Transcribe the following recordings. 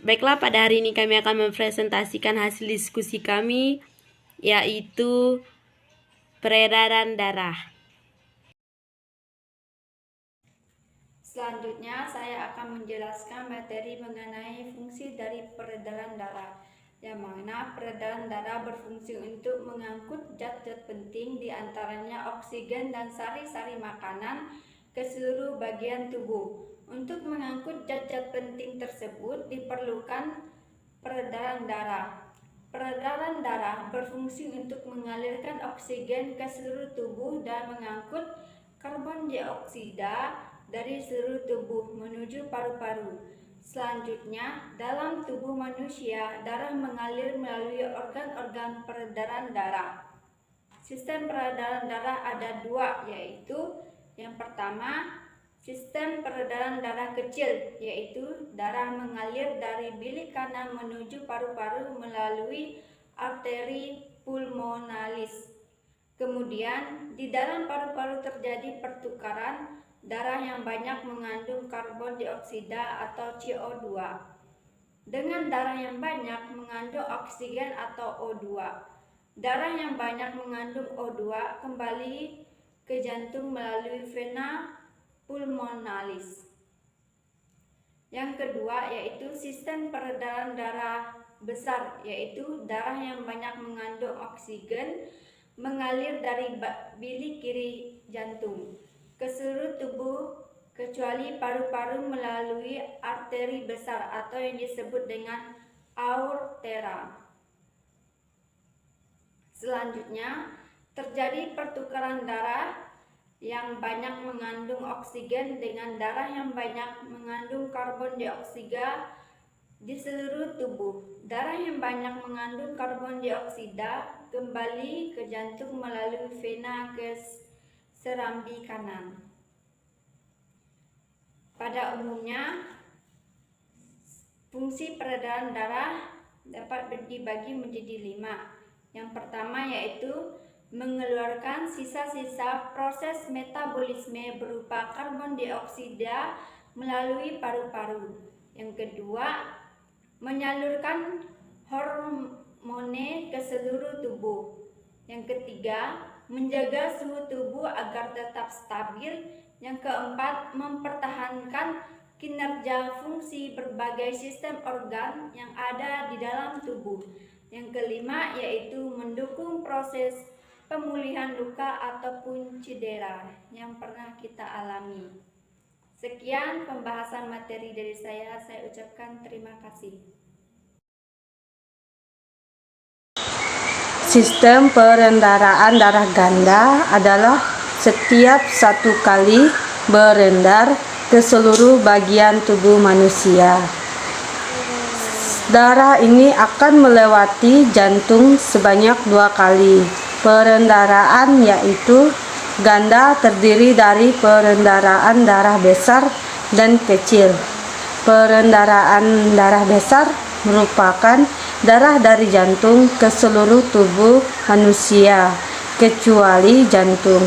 Baiklah, pada hari ini kami akan mempresentasikan hasil diskusi kami, yaitu peredaran darah. Selanjutnya, saya akan menjelaskan materi mengenai fungsi dari peredaran darah, yang mana peredaran darah berfungsi untuk mengangkut zat-zat penting, diantaranya oksigen dan sari-sari makanan, ke seluruh bagian tubuh. Untuk mengangkut zat-zat penting tersebut diperlukan peredaran darah. Peredaran darah berfungsi untuk mengalirkan oksigen ke seluruh tubuh dan mengangkut karbon dioksida dari seluruh tubuh menuju paru-paru. Selanjutnya, dalam tubuh manusia, darah mengalir melalui organ-organ peredaran darah. Sistem peredaran darah ada dua, yaitu yang pertama, sistem peredaran darah kecil, yaitu darah mengalir dari bilik kanan menuju paru-paru melalui arteri pulmonalis. Kemudian, di dalam paru-paru terjadi pertukaran darah yang banyak mengandung karbon dioksida atau CO2 dengan darah yang banyak mengandung oksigen atau O2. Darah yang banyak mengandung O2 kembali ke jantung melalui vena pulmonalis. Yang kedua yaitu sistem peredaran darah besar, yaitu darah yang banyak mengandung oksigen mengalir dari bilik kiri jantung ke seluruh tubuh kecuali paru-paru melalui arteri besar atau yang disebut dengan aorta. Selanjutnya, terjadi pertukaran darah yang banyak mengandung oksigen dengan darah yang banyak mengandung karbon dioksida di seluruh tubuh. Darah yang banyak mengandung karbon dioksida kembali ke jantung melalui vena ke serambi kanan. Pada umumnya, fungsi peredaran darah dapat dibagi menjadi 5. Yang pertama yaitu mengeluarkan sisa-sisa proses metabolisme berupa karbon dioksida melalui paru-paru. Yang kedua, menyalurkan hormone ke seluruh tubuh. Yang ketiga, menjaga suhu tubuh agar tetap stabil. Yang keempat, mempertahankan kinerja fungsi berbagai sistem organ yang ada di dalam tubuh. Yang kelima yaitu mendukung proses pemulihan luka ataupun cedera yang pernah kita alami. Sekian pembahasan materi dari saya ucapkan terima kasih. Sistem peredaran darah ganda adalah setiap satu kali beredar ke seluruh bagian tubuh manusia. Darah ini akan melewati jantung sebanyak 2 kali. Peredaran yaitu ganda terdiri dari peredaran darah besar dan kecil. Peredaran darah besar merupakan darah dari jantung ke seluruh tubuh manusia kecuali jantung.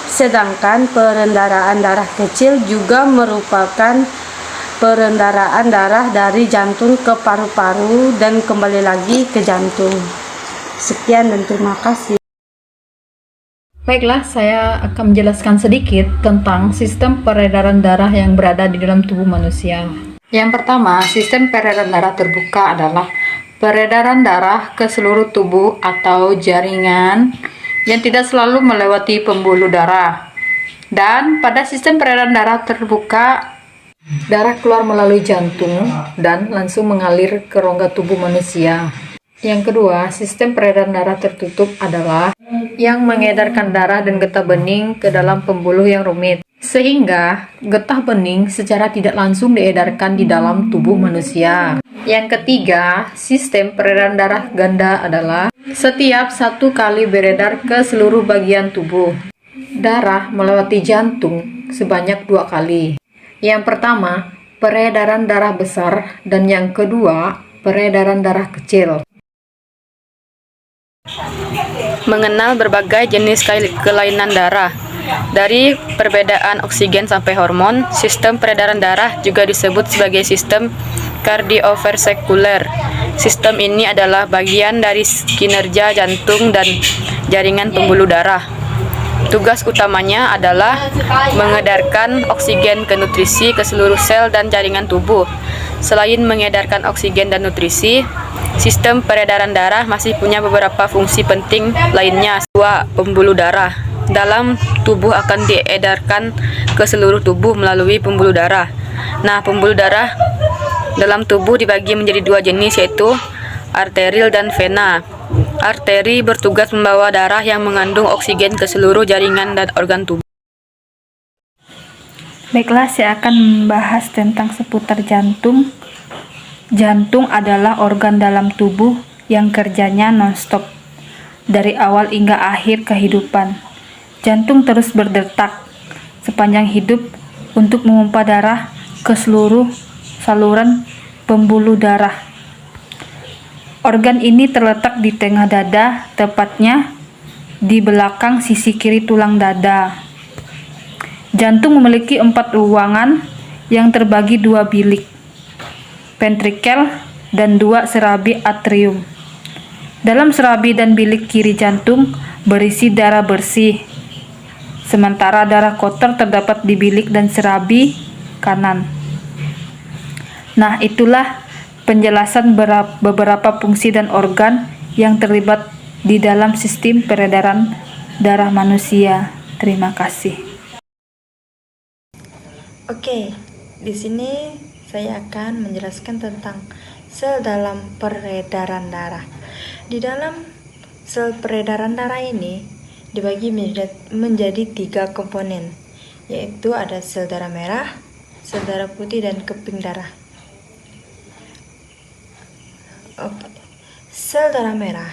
Sedangkan peredaran darah kecil juga merupakan peredaran darah dari jantung ke paru-paru dan kembali lagi ke jantung. Sekian dan terima kasih. Baiklah, saya akan menjelaskan sedikit tentang sistem peredaran darah yang berada di dalam tubuh manusia. Yang pertama, sistem peredaran darah terbuka adalah peredaran darah ke seluruh tubuh atau jaringan yang tidak selalu melewati pembuluh darah. Dan pada sistem peredaran darah terbuka, darah keluar melalui jantung dan langsung mengalir ke rongga tubuh manusia. Yang kedua, sistem peredaran darah tertutup adalah yang mengedarkan darah dan getah bening ke dalam pembuluh yang rumit, sehingga getah bening secara tidak langsung diedarkan di dalam tubuh manusia. Yang ketiga, sistem peredaran darah ganda adalah setiap satu kali beredar ke seluruh bagian tubuh. Darah melewati jantung sebanyak 2 kali. Yang pertama, peredaran darah besar, dan yang kedua, peredaran darah kecil. Mengenal berbagai jenis kelainan darah. Dari perbedaan oksigen sampai hormon, sistem peredaran darah juga disebut sebagai sistem kardiovaskuler. Sistem ini adalah bagian dari kinerja jantung dan jaringan pembuluh darah. Tugas utamanya adalah mengedarkan oksigen ke nutrisi ke seluruh sel dan jaringan tubuh. Selain mengedarkan oksigen dan nutrisi, sistem peredaran darah masih punya beberapa fungsi penting lainnya. 2. Pembuluh darah dalam tubuh akan diedarkan ke seluruh tubuh melalui pembuluh darah. Nah, pembuluh darah dalam tubuh dibagi menjadi 2 jenis, yaitu arteril dan vena. Arteri bertugas membawa darah yang mengandung oksigen ke seluruh jaringan dan organ tubuh. Baiklah, saya akan membahas tentang seputar jantung. Jantung adalah organ dalam tubuh yang kerjanya non-stop dari awal hingga akhir kehidupan. Jantung terus berdetak sepanjang hidup untuk memompa darah ke seluruh saluran pembuluh darah. Organ ini terletak di tengah dada, tepatnya di belakang sisi kiri tulang dada. Jantung memiliki 4 ruangan yang terbagi 2 bilik, ventrikel dan 2 serabi atrium. Dalam serabi dan bilik kiri jantung berisi darah bersih, sementara darah kotor terdapat di bilik dan serabi kanan. Nah, itulah penjelasan beberapa fungsi dan organ yang terlibat di dalam sistem peredaran darah manusia. Terima kasih. Oke, di sini saya akan menjelaskan tentang sel dalam peredaran darah. Di dalam sel peredaran darah ini dibagi menjadi 3 komponen, yaitu ada sel darah merah, sel darah putih, dan keping darah. Oke. Sel darah merah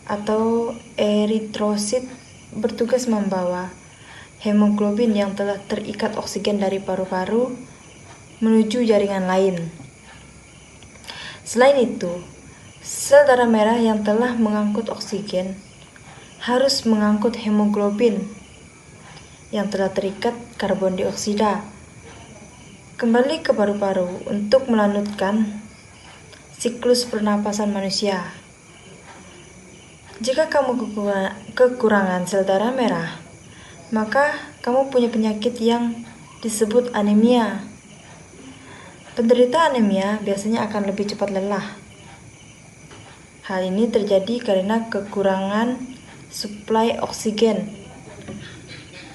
atau eritrosit bertugas membawa hemoglobin yang telah terikat oksigen dari paru-paru menuju jaringan lain. Selain itu, sel darah merah yang telah mengangkut oksigen harus mengangkut hemoglobin yang telah terikat karbon dioksida kembali ke paru-paru untuk melanjutkan siklus pernapasan manusia. Jika kamu kekurangan sel darah merah, maka kamu punya penyakit yang disebut anemia. Penderita anemia biasanya akan lebih cepat lelah. Hal ini terjadi karena kekurangan suplai oksigen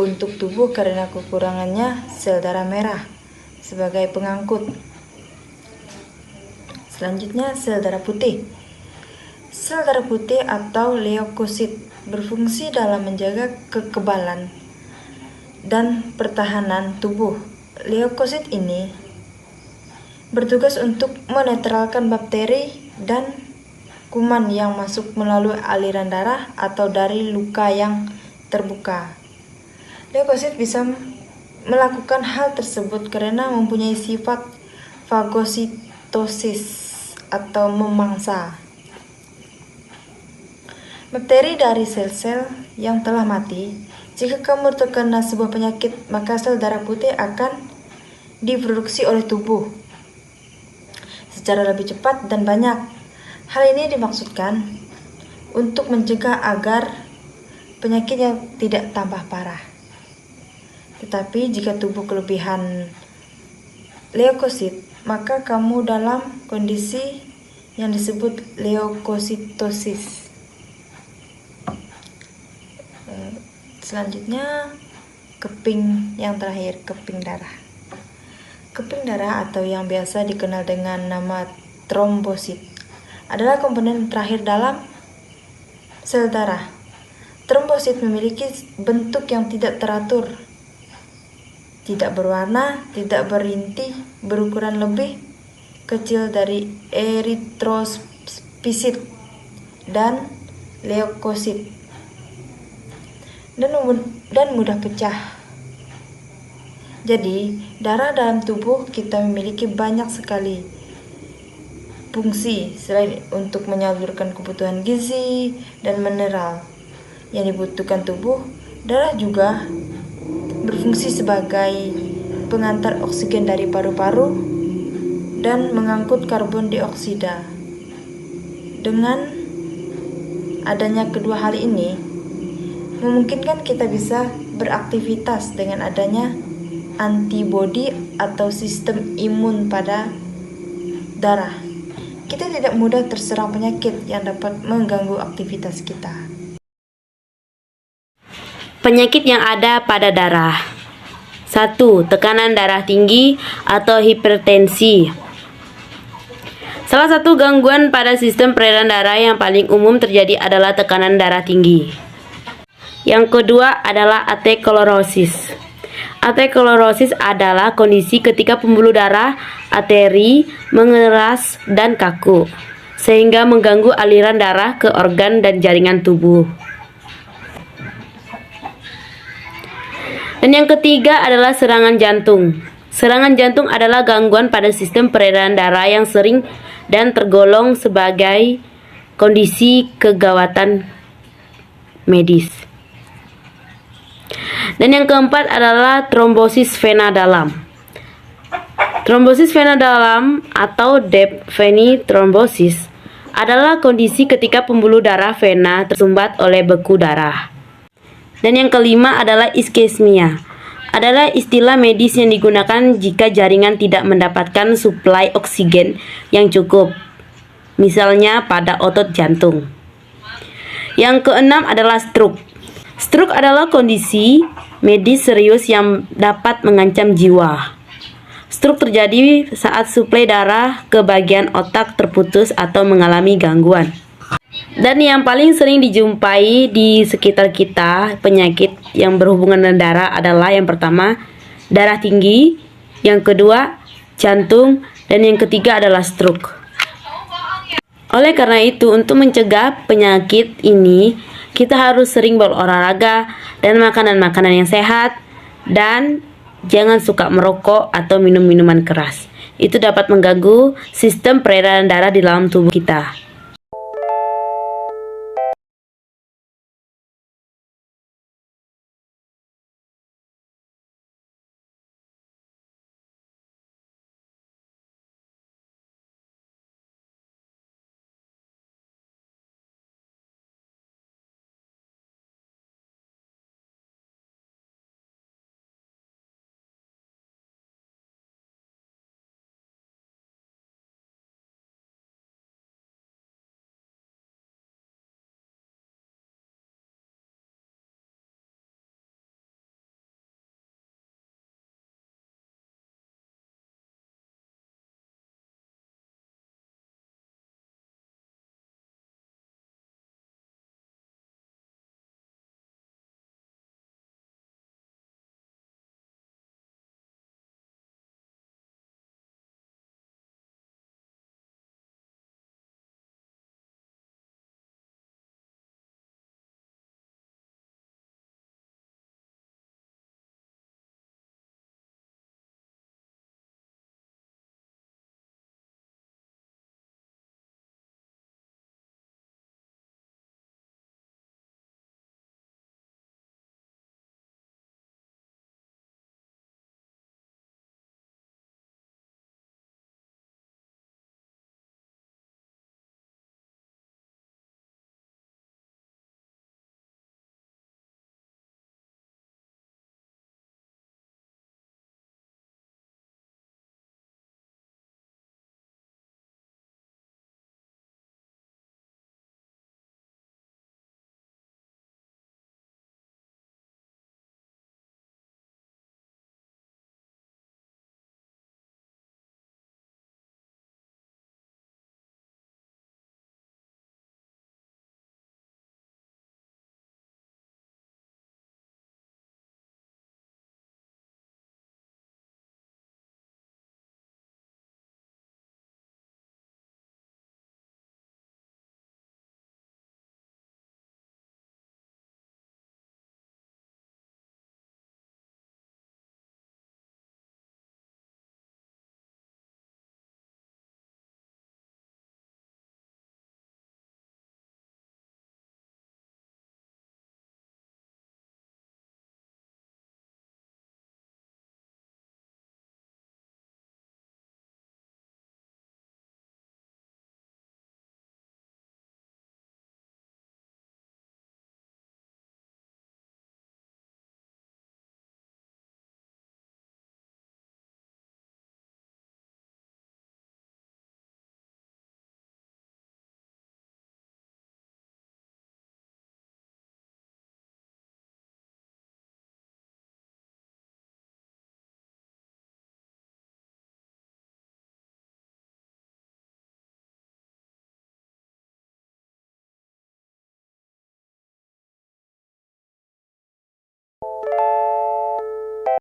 untuk tubuh karena kekurangannya sel darah merah sebagai pengangkut. Selanjutnya, sel darah putih. Sel darah putih atau leukosit berfungsi dalam menjaga kekebalan dan pertahanan tubuh. Leukosit ini bertugas untuk menetralkan bakteri dan kuman yang masuk melalui aliran darah atau dari luka yang terbuka. Leukosit bisa melakukan hal tersebut karena mempunyai sifat fagositosis atau memangsa. Bakteri dari sel-sel yang telah mati. Jika kamu terkena sebuah penyakit, maka sel darah putih akan diproduksi oleh tubuh secara lebih cepat dan banyak. Hal ini dimaksudkan untuk mencegah agar penyakitnya tidak tambah parah. Tetapi jika tubuh kelebihan leukosit, maka kamu dalam kondisi yang disebut leukositosis. Selanjutnya, keping yang terakhir, keping darah. Keping darah atau yang biasa dikenal dengan nama trombosit adalah komponen terakhir dalam sel darah. Trombosit memiliki bentuk yang tidak teratur, tidak berwarna, tidak berinti, berukuran lebih kecil dari eritrosit dan leukosit, dan mudah pecah. Jadi, darah dalam tubuh kita memiliki banyak sekali fungsi selain untuk menyalurkan kebutuhan gizi dan mineral yang dibutuhkan tubuh. Darah juga berfungsi sebagai pengantar oksigen dari paru-paru dan mengangkut karbon dioksida. Dengan adanya kedua hal ini, memungkinkan kita bisa beraktivitas dengan adanya antibodi atau sistem imun pada darah. Kita tidak mudah terserang penyakit yang dapat mengganggu aktivitas kita. Penyakit yang ada pada darah. 1. Tekanan darah tinggi atau hipertensi. Salah satu gangguan pada sistem peredaran darah yang paling umum terjadi adalah tekanan darah tinggi. Yang kedua adalah aterosklerosis. Aterosklerosis adalah kondisi ketika pembuluh darah arteri mengeras dan kaku, sehingga mengganggu aliran darah ke organ dan jaringan tubuh. Dan yang ketiga adalah serangan jantung. Serangan jantung adalah gangguan pada sistem peredaran darah yang sering dan tergolong sebagai kondisi kegawatan medis. Dan yang keempat adalah trombosis vena dalam. Trombosis vena dalam atau deep vein thrombosis adalah kondisi ketika pembuluh darah vena tersumbat oleh beku darah. Dan yang kelima adalah iskemia. Adalah istilah medis yang digunakan jika jaringan tidak mendapatkan suplai oksigen yang cukup, misalnya pada otot jantung. Yang keenam adalah stroke. Stroke adalah kondisi medis serius yang dapat mengancam jiwa. Stroke terjadi saat suplai darah ke bagian otak terputus atau mengalami gangguan. Dan yang paling sering dijumpai di sekitar kita penyakit yang berhubungan dengan darah adalah yang pertama, darah tinggi, yang kedua, jantung, dan yang ketiga adalah stroke. Oleh karena itu, untuk mencegah penyakit ini, kita harus sering berolahraga dan makanan-makanan yang sehat, dan jangan suka merokok atau minum minuman keras. Itu dapat mengganggu sistem peredaran darah di dalam tubuh kita.